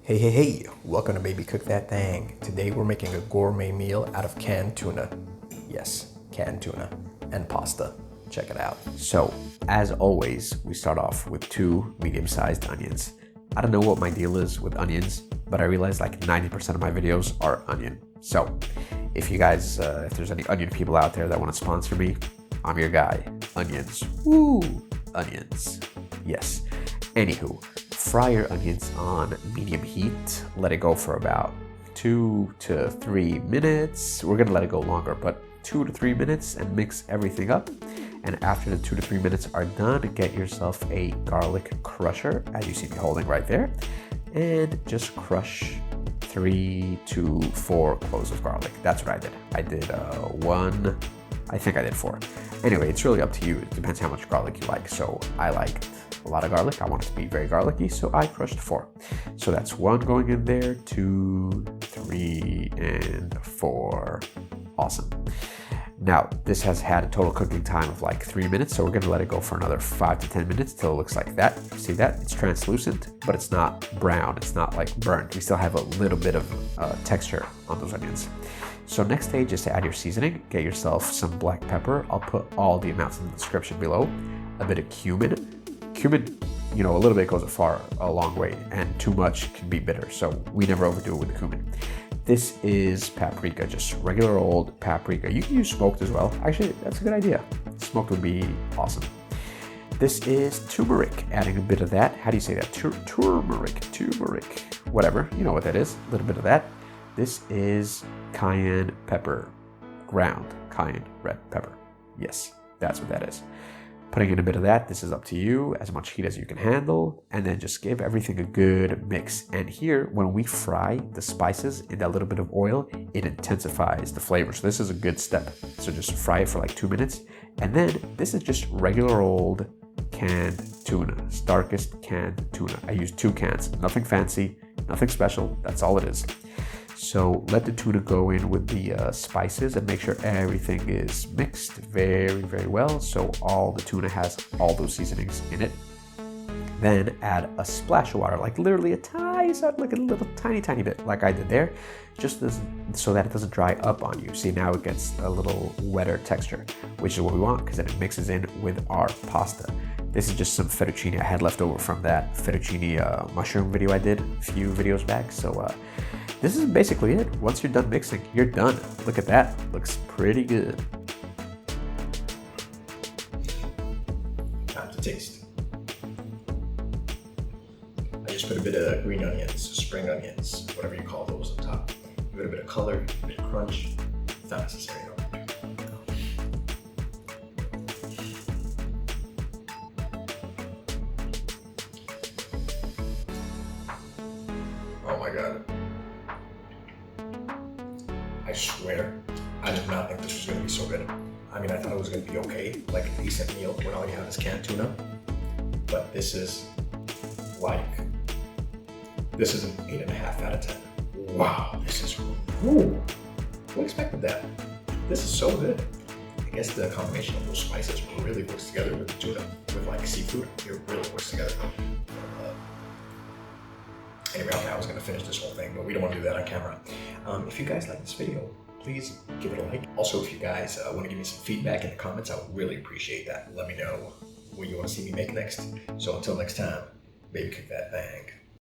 Hey, welcome to Baby Cook That Thang. Today we're making a gourmet meal out of canned tuna. Yes, canned tuna and pasta. Check it out. So, as always, we start off with 2 medium-sized onions. I don't know what my deal is with onions, but I realize like 90% of my videos are onion. So, if you guys, if there's any onion people out there that want to sponsor me, I'm your guy. Onions. Woo! Onions. Yes. Anywho, fry your onions on medium heat. Let it go for about 2 to 3 minutes. We're gonna let it go longer, but 2 to 3 minutes and mix everything up. And after the 2 to 3 minutes are done, get yourself a garlic crusher, as you see me holding right there, and just crush 3 to 4 cloves of garlic. That's what I did. I did 1, I think I did 4. Anyway, it's really up to you. It depends how much garlic you like. So I liked a lot of garlic. I want it to be very garlicky, so I crushed 4. So that's 1 going in there, 2, 3, and 4. Awesome. Now, this has had a total cooking time of like 3 minutes, so we're gonna let it go for another 5 to 10 minutes till it looks like that. See that? It's translucent, but it's not brown. It's not like burnt. We still have a little bit of texture on those onions. So next stage is to add your seasoning. Get yourself some black pepper. I'll put all the amounts in the description below. A bit of cumin. Cumin, you know, a little bit goes a long way, and too much can be bitter, so we never overdo it with the cumin. This is paprika, just regular old paprika. You can use smoked as well. Actually, that's a good idea. Smoked would be awesome. This is turmeric, adding a bit of that. How do you say that? Turmeric, whatever. You know what that is, a little bit of that. This is cayenne pepper, ground cayenne red pepper. Yes, that's what that is. Putting in a bit of that, this is up to you, as much heat as you can handle, and then just give everything a good mix. And here, when we fry the spices in that little bit of oil, it intensifies the flavor. So this is a good step. So just fry it for like 2 minutes. And then this is just regular old canned tuna, Starkest canned tuna. I use 2 cans, nothing fancy, nothing special, that's all it is. So let the tuna go in with the spices and make sure everything is mixed very, very well. So all the tuna has all those seasonings in it. Then add a splash of water, like literally a tiny, like a little tiny bit, like I did there, just so that it doesn't dry up on you. See, now it gets a little wetter texture, which is what we want because then it mixes in with our pasta. This is just some fettuccine I had left over from that fettuccine mushroom video I did a few videos back. So this is basically it. Once you're done mixing, you're done. Look at that. Looks pretty good. Time to taste. I just put a bit of green onions, spring onions, whatever you call those on top. Give it a bit of color, a bit of crunch. It's not necessary though. Oh my God. I swear, I did not think this was going to be so good. I mean, I thought it was going to be okay, like a decent meal when all you have is canned tuna. But this is like, this is an 8.5 out of 10. Wow, this is, woo, who expected that? This is so good. I guess the combination of those spices really works together with the tuna, with like seafood. It really works together. Anyway, I was going to finish this whole thing, but we don't want to do that on camera. If you guys like this video, please give it a like. Also, if you guys want to give me some feedback in the comments, I would really appreciate that. Let me know what you want to see me make next. So until next time, baby, cook that thang.